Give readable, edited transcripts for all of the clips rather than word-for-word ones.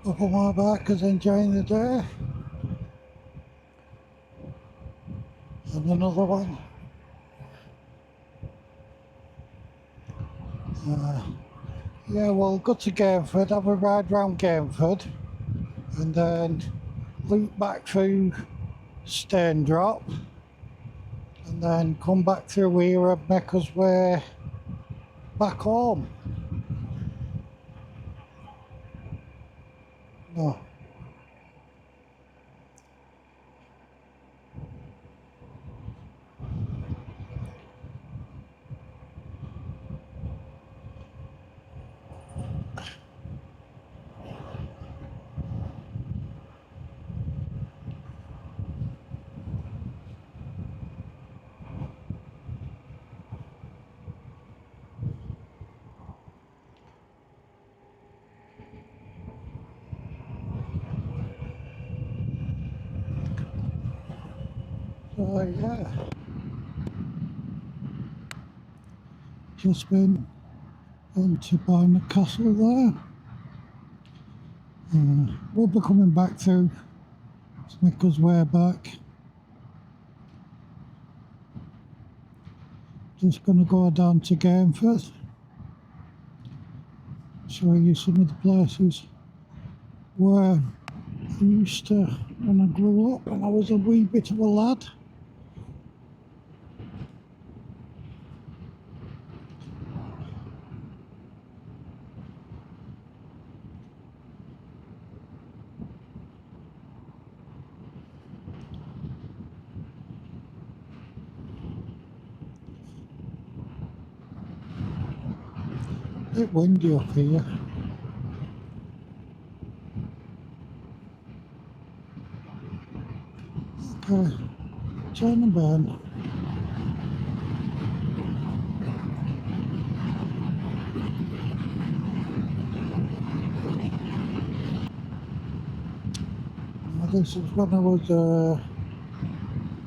up on my bike is enjoying the day. And another one. Yeah, well, go to Gainford, have a ride round Gainford, and then loop back through Standrop, and then come back through here and make us way back home. No. So yeah, just been into Barnard Castle there. We'll be coming back through Snicker's way back. Just gonna go down to Gainford, show you some of the places where I used to when I grew up, when I was a wee bit of a lad. A bit windy up here. Okay, turn and burn. This is when I was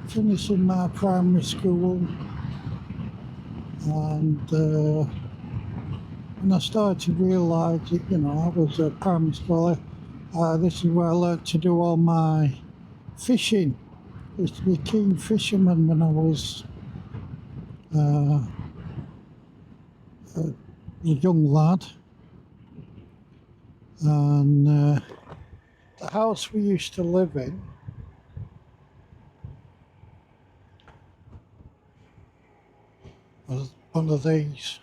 finishing my primary school, and when I started to realise that, you know, I was a primary schooler, this is where I learnt to do all my fishing. I used to be a keen fisherman when I was a young lad, and the house we used to live in was one of these.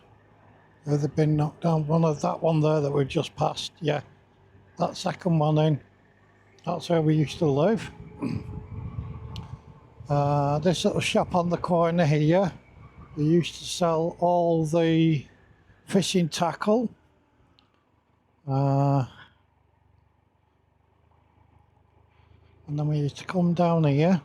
They've been knocked down. One of that one there that we just passed, yeah, that second one in, that's where we used to live. This little shop on the corner here, they used to sell all the fishing tackle. And then we used to come down here.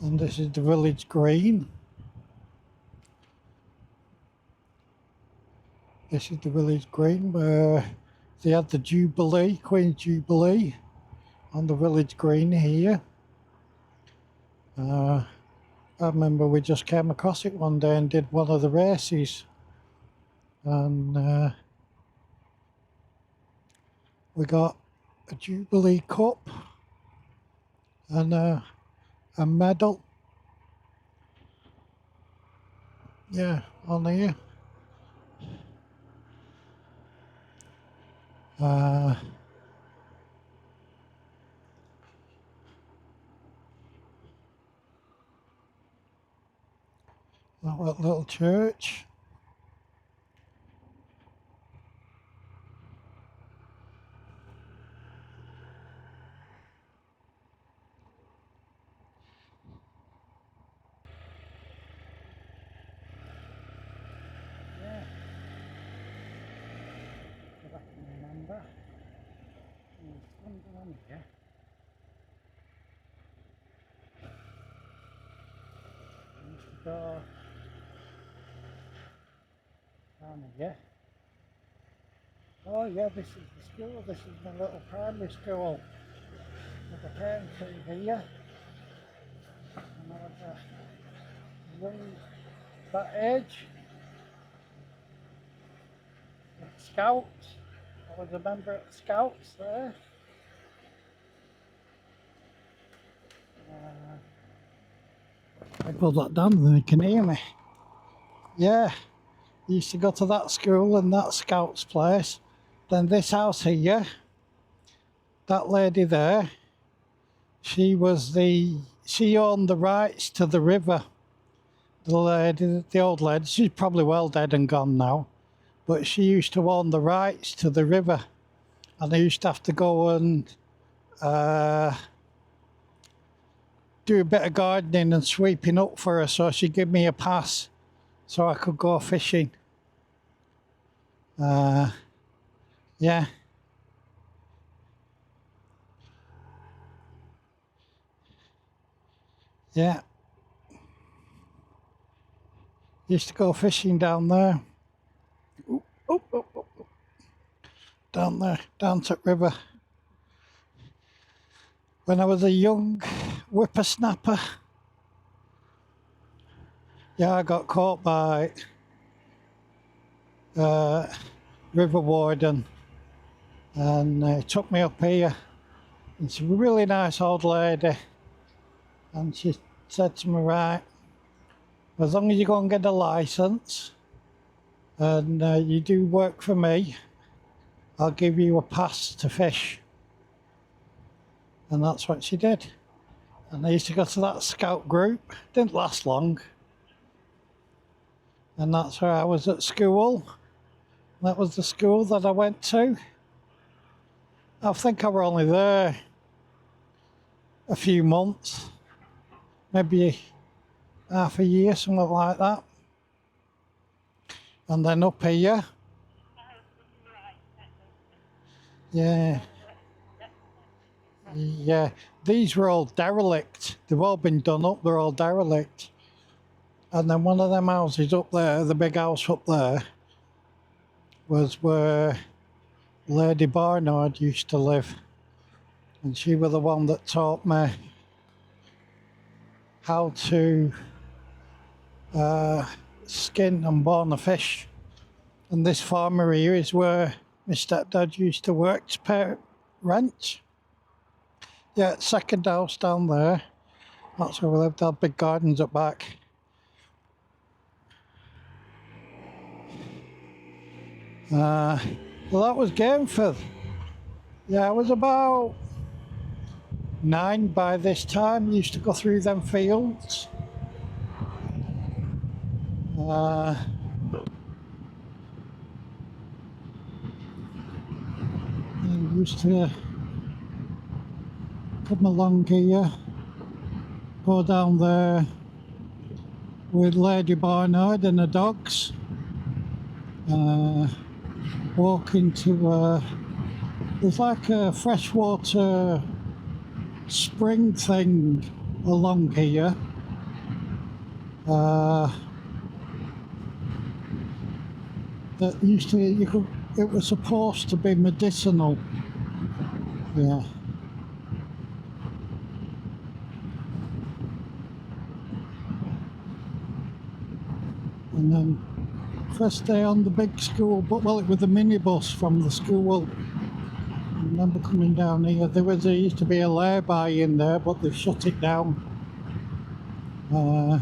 And this is the village green. This is the village green where they had the Jubilee, Queen's Jubilee, on the village green here. I remember we just came across it one day and did one of the races. And we got a Jubilee Cup and a medal. Yeah, on here. That little church. Yeah. If I can remember. Something on here. I used to go down here. Oh yeah, this is the school. This is my little primary school that I came to here. And I went Young, that age, Scouts. I was a member of Scouts there. I put that down and they can hear me. Yeah, used to go to that school and that Scouts place. Then this house here, that lady there, she owned the rights to the river. The lady, the old lady, she's probably well dead and gone now, but she used to own the rights to the river. And I used to have to go and do a bit of gardening and sweeping up for her, so she'd give me a pass so I could go fishing. Yeah. Yeah. Used to go fishing down there. Oop, oop, oop, oop. Down there, down to the river. When I was a young whippersnapper. Yeah, I got caught by river warden and took me up here. And she's a really nice old lady. And she said to me, right, as long as you go and get a licence and you do work for me, I'll give you a pass to fish. And that's what she did. And I used to go to that scout group. Didn't last long. And that's where I was at school. That was the school that I went to. I think I were only there a few months. Maybe half a year, something like that. And then up here. Yeah. Yeah. These were all derelict. They've all been done up. They're all derelict. And then one of them houses up there, the big house up there, was where Lady Barnard used to live. And she was the one that taught me how to skin and bone a fish. And this farmer here is where my stepdad used to work to pay rent. Yeah, second house down there. That's where we lived. Had big gardens up back. Well, that was Gainford. Yeah, I was about 9 by this time. Used to go through them fields. And used to come along here, go down there with Lady Barnard and the dogs. Walk into there's like a freshwater spring thing along here. That used to, it was supposed to be medicinal. Yeah. And then first day on the big school, but well, it was the minibus from the school. I remember coming down here. There used to be a lay-by in there, but they shut it down. And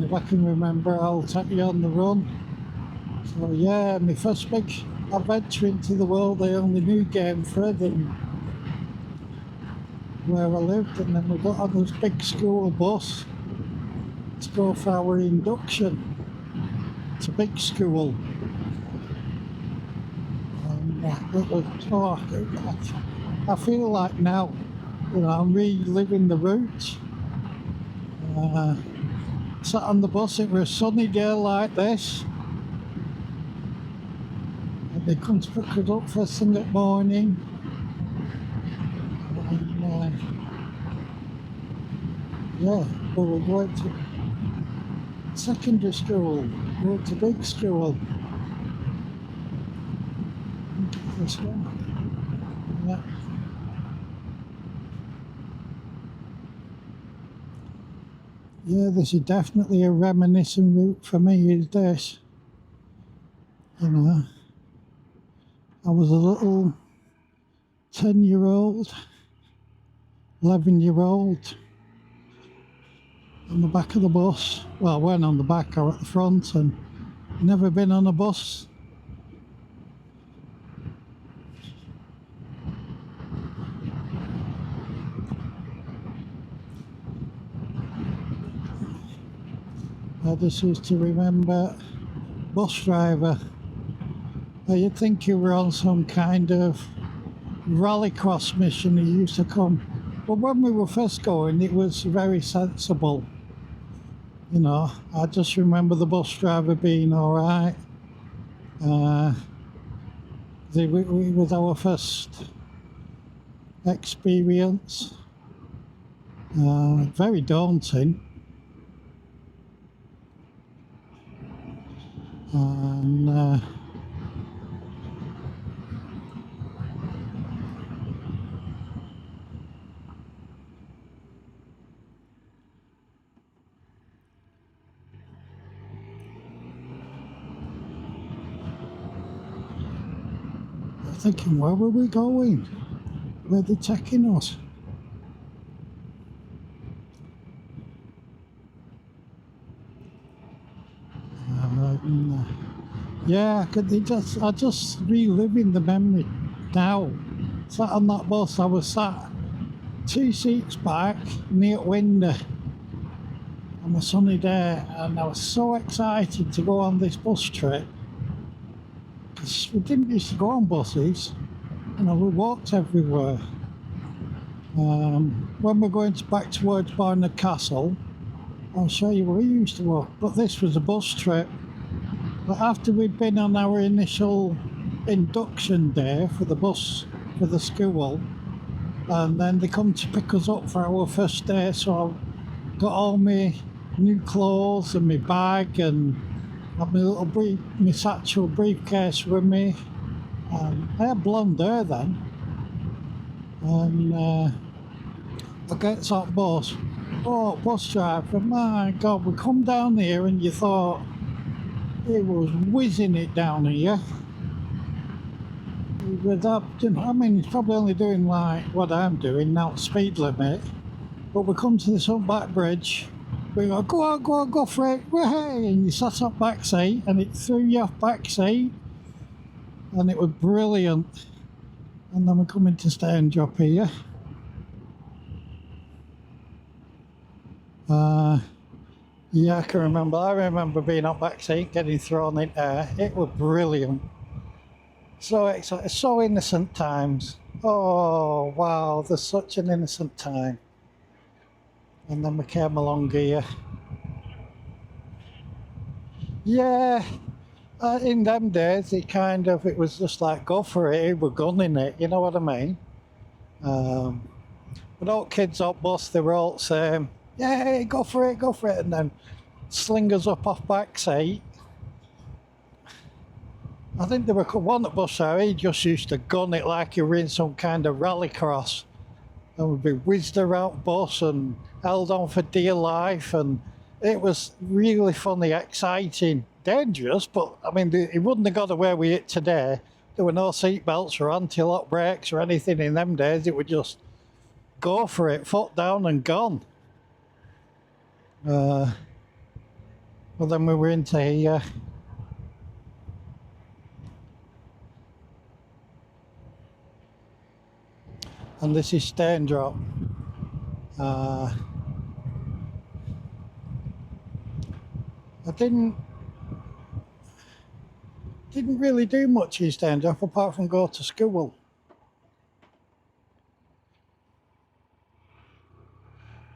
if I can remember, I'll take you on the run. So yeah, my first big adventure into the world, I only knew Gainford and where I lived, and then we got on this big school bus to go for our induction to big school. And it was, I feel like now, I'm reliving the route. Sat on the bus, it was a sunny day like this. And they come to pick us up first thing at morning. And, yeah, we were going to secondary school, we went to big school. This one. Yeah. Yeah, this is definitely a reminiscent route for me, is this. You know, I was a little 10-year-old, 11-year-old on the back of the bus. Well, I weren't on the back, I was at the front, and never been on a bus. I just used to remember bus driver. You'd think you were on some kind of rallycross mission. He used to come. But when we were first going, it was very sensible. You know, I just remember the bus driver being all right. It was our first experience. Very daunting. And I'm thinking, where were we going? Where are they taking us? Yeah, I just reliving the memory now. Sat on that bus, I was sat 2 seats back near window on a sunny day, and I was so excited to go on this bus trip because we didn't used to go on buses. You know, we walked everywhere. When we're going back towards Barnard Castle, I'll show you where we used to walk. But this was a bus trip. But after we'd been on our initial induction day for the bus, for the school, and then they come to pick us up for our first day, so I got all my new clothes and my bag and had my little my satchel briefcase with me. I had blonde hair then. And I get on bus. Oh, bus driver, my God, we come down here and you thought it was whizzing it down here. With that, you know, I mean, he's probably only doing like what I'm doing, now speed limit. But we come to this back bridge. We go, go on, go for it, hey! And you sat up back seat, and it threw you off back seat, and it was brilliant. And then we come into Standrop here. Yeah, I remember. I remember being up back seat, getting thrown in air. It was brilliant. So exciting, so innocent times. Oh wow, there's such an innocent time. And then we came along here. Yeah, in them days, it was just like, go for it, we're gunning it, you know what I mean? But all kids up bus, they were all saying, yeah, go for it, and then sling us up off back seat. I think there were one at bus hour, he just used to gun it like you were in some kind of rallycross. And we'd be whizzed around bus and held on for dear life, and it was really funny, exciting, dangerous, but I mean, he wouldn't have got away with it today. There were no seat belts or anti-lock brakes or anything in them days. It would just go for it, foot down and gone. Well, then we were into here. And this is Standrop. I didn't really do much in Standrop apart from go to school.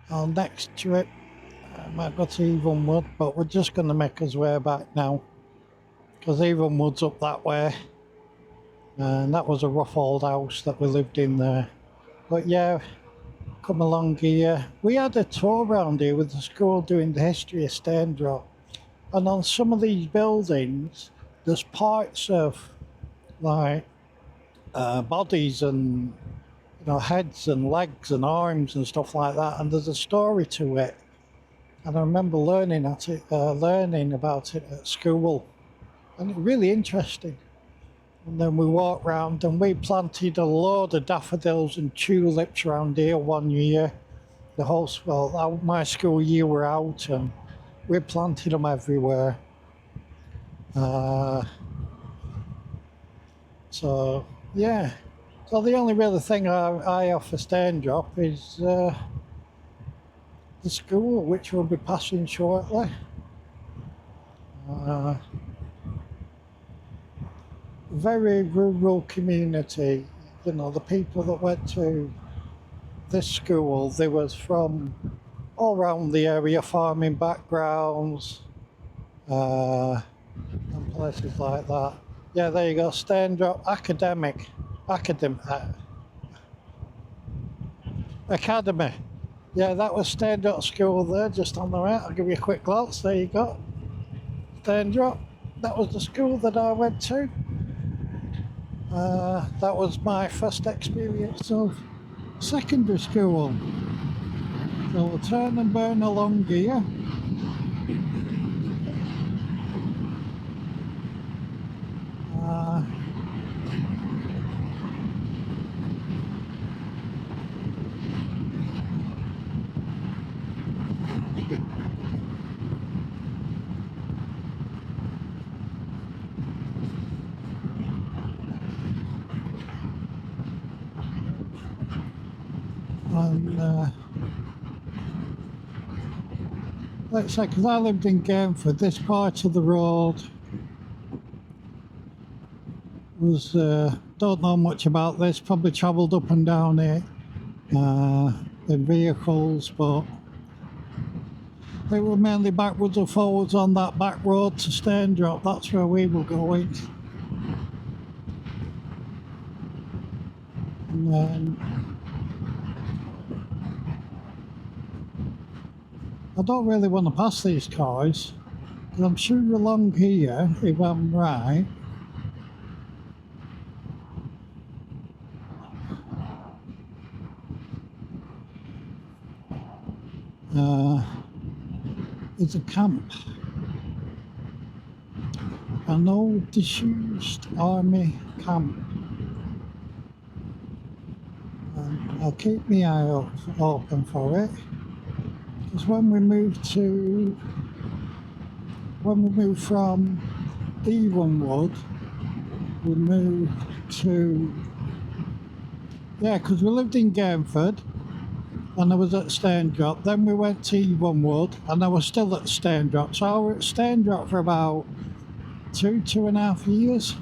Our next trip, I might go to Evenwood, but we're just going to make us way back now, because Evenwood's up that way, and that was a rough old house that we lived in there. But yeah, come along here. We had a tour around here with the school doing the history of Standrop, and on some of these buildings there's parts of like bodies and, you know, heads and legs and arms and stuff like that, and there's a story to it. and I remember learning about it at school, and it was really interesting. And then we walked round and we planted a load of daffodils and tulips around here one year. The whole, well, my school year were out and we planted them everywhere. So, yeah. So the only real thing I offer Standrop is the school, which will be passing shortly. Very rural community. You know, the people that went to this school, they was from all around the area, farming backgrounds, and places like that. Yeah, there you go, Standrop Academy. Yeah, that was Standrop School there, just on the right. I'll give you a quick glance. There you go, Standrop. That was the school that I went to. That was my first experience of secondary school. So we'll turn and burn along here. And let's say, because I lived in Gainford, this part of the road was, don't know much about this, probably travelled up and down it in vehicles, but they were mainly backwards and forwards on that back road to Standrop. That's where we were going. And then I don't really want to pass these cars, because I'm sure along here, if I'm right, is a camp. An old disused army camp. And I'll keep my eye open for it. Because when we moved from Evenwood, we moved to, yeah, because we lived in Gainford and I was at Standrop. Then we went to Evenwood and I was still at Standrop. So I was at Standrop for about 2.5 years.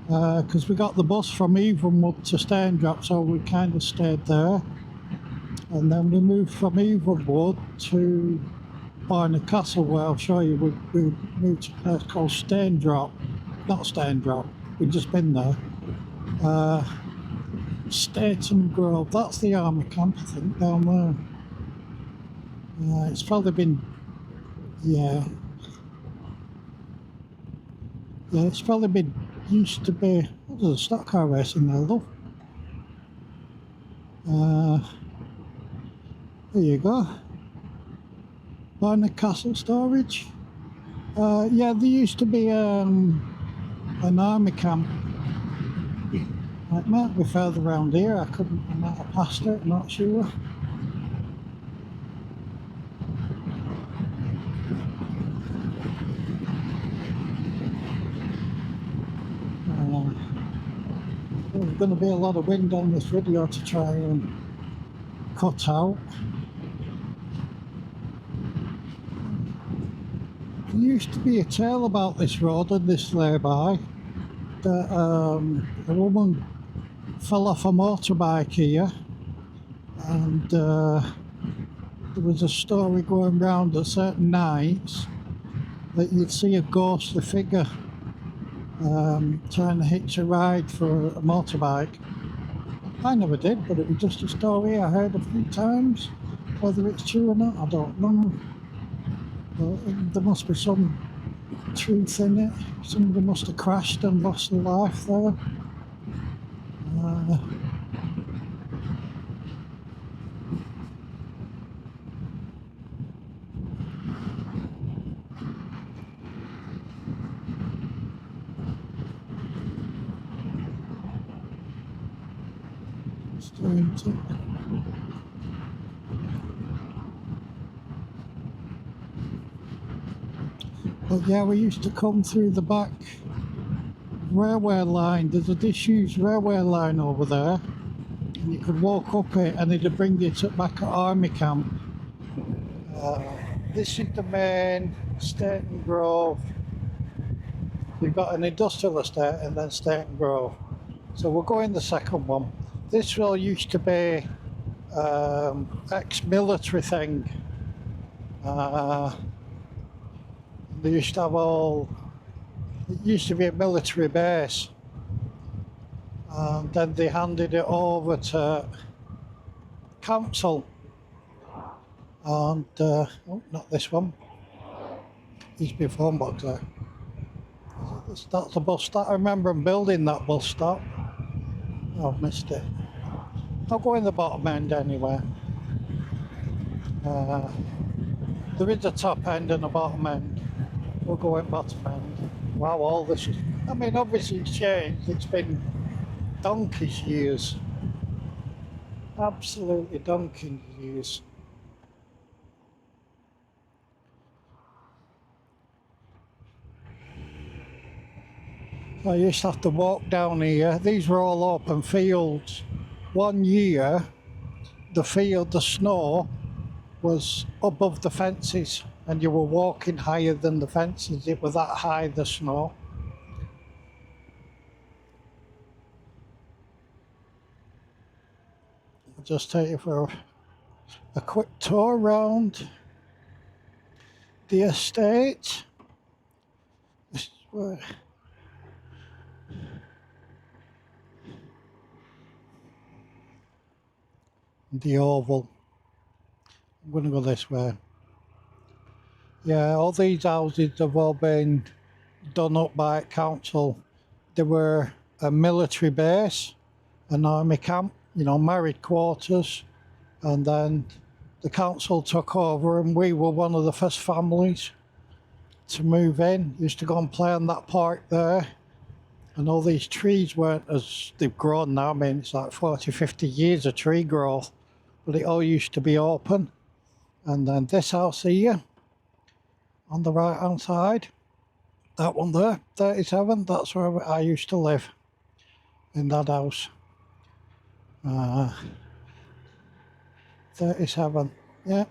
Because we got the bus from Evenwood to Standrop, so we kind of stayed there. And then we moved from Evenwood to Barnard Castle, where I'll show you. We moved to a place called Standrop. Not Standrop, we'd just been there. Staton Grove, that's the army camp, I think, down there. It's probably been, yeah, it's probably been, used to be, what is a stock car racing there, love? There you go. Barnard Castle Storage. Yeah, there used to be an army camp. It might be further around here. I might have passed it, I'm not sure. There's going to be a lot of wind on this video to try and cut out. There used to be a tale about this road and this lay-by that a woman fell off a motorbike here, and there was a story going round at certain nights that you'd see a ghostly figure trying to hitch a ride for a motorbike. I never did, but it was just a story I heard a few times. Whether it's true or not, I don't know. But there must be some truth in it. Somebody must have crashed and lost their life there. But yeah, we used to come through the back railway line. There's a disused railway line over there, and you could walk up it and it'd bring you to back at army camp. This is the main Staten Grove. You've got an industrial estate and then Staten Grove. So we'll go in the second one. This all used to be ex-military thing. They used to have it used to be a military base. And then they handed it over to council. And, oh, not this one. Used to be a phone box there. That's the bus stop. I remember them building that bus stop. Oh, I've missed it. I'll go in the bottom end anyway. There is a top end and a bottom end. We'll go in bottom end. Wow, all this is... I mean, obviously it's changed. It's been donkey's years. Absolutely donkey's years. I used to have to walk down here. These were all open fields. One year, the snow was above the fences and you were walking higher than the fences. It was that high, the snow. I'll just take you for a quick tour around the estate. This is where the oval. I'm going to go this way. Yeah, all these houses have all been done up by council. They were a military base, an army camp, you know, married quarters, and then the council took over and we were one of the first families to move in. Used to go and play on that park there, and all these trees weren't as they've grown now. I mean, it's like 40, 50 years of tree growth, but it all used to be open. And then this house here, on the right hand side, that one there, 37, that's where I used to live, in that house. 37, yeah.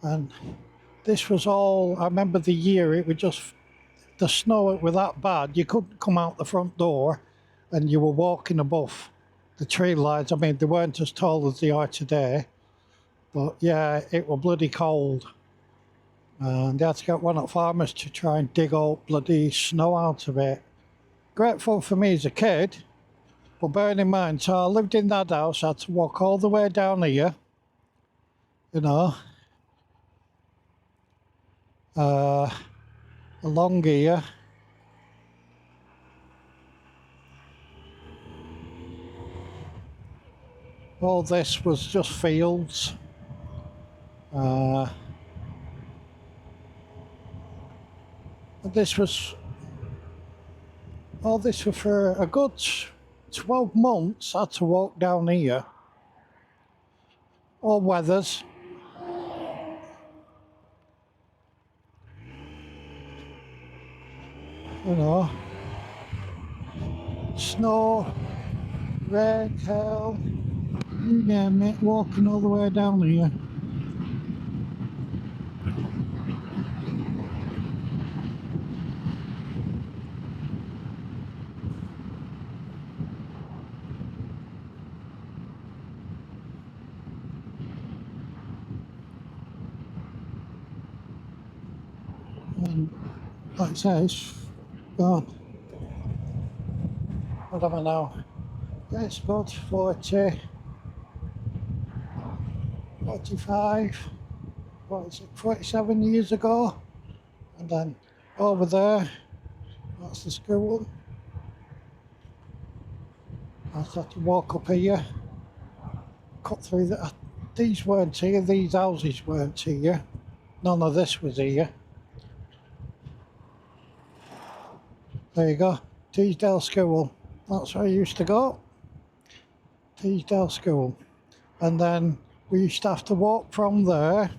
And this was all, I remember the year, it was just, the snow, it was that bad, you couldn't come out the front door and you were walking above the tree lines. I mean, they weren't as tall as they are today, but yeah, it was bloody cold. And they had to get one of the farmers to try and dig all bloody snow out of it. Great fun for me as a kid, but bearing in mind, so I lived in that house, I had to walk all the way down here, you know, along here. All this was just fields. This was, all this was for a good 12 months. I had to walk down here. All weathers. You know, snow, rain, hail, you name it, walking all the way down here. And like I say, it's gone. What am I now? Yeah, it's about 40, 45, 46, 47 years ago. And then over there, that's the school. I had to walk up here, cut through the, these weren't here, these houses weren't here. None of this was here. There you go, Teesdale School. That's where I used to go. Teesdale School. And then we used to have to walk from there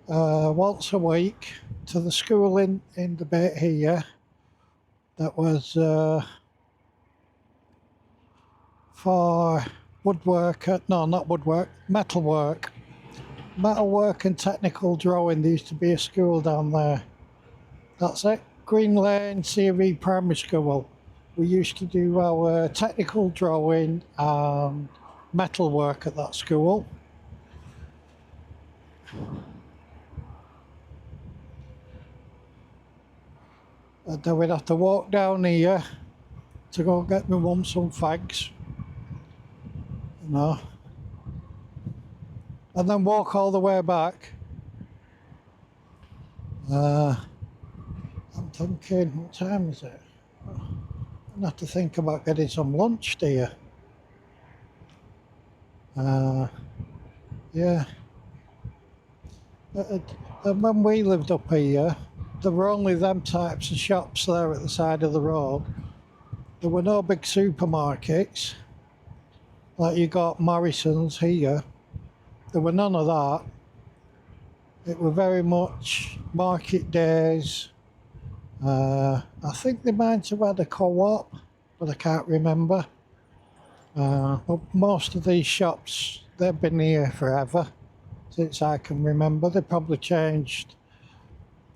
once a week to the school in the bit here that was for woodwork, no, not woodwork, metalwork. Metalwork and technical drawing. There used to be a school down there. That's it. Green Lane CV Primary School. We used to do our technical drawing and metalwork at that school. And then we'd have to walk down here to go get my mum some fags, you know, and then walk all the way back. I'm thinking, what time is it? I'm gonna have to think about getting some lunch, dear. Yeah. And when we lived up here, there were only them types of shops there at the side of the road. There were no big supermarkets, like you got Morrison's here. There were none of that. It were very much market days. I think they might have had a co-op, but I can't remember. But most of these shops, they've been here forever, since I can remember. They probably changed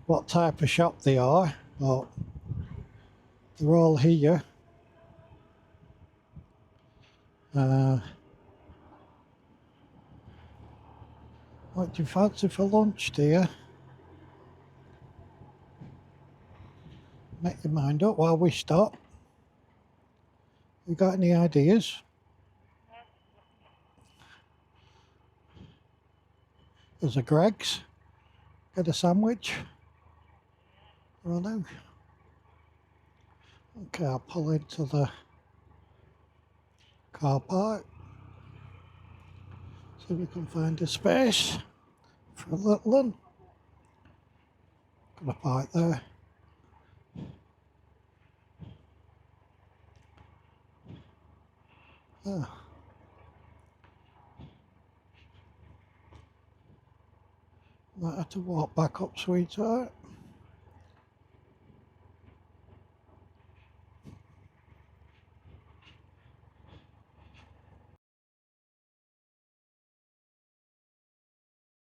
what type of shop they are, but they're all here. What do you fancy for lunch, dear? Make your mind up while we stop. You got any ideas? There's a Greg's. Get a sandwich. Righto. Okay, I'll pull into the car park. See if we can find a space for a little one. Gonna park there. Might have to walk back up, sweetheart.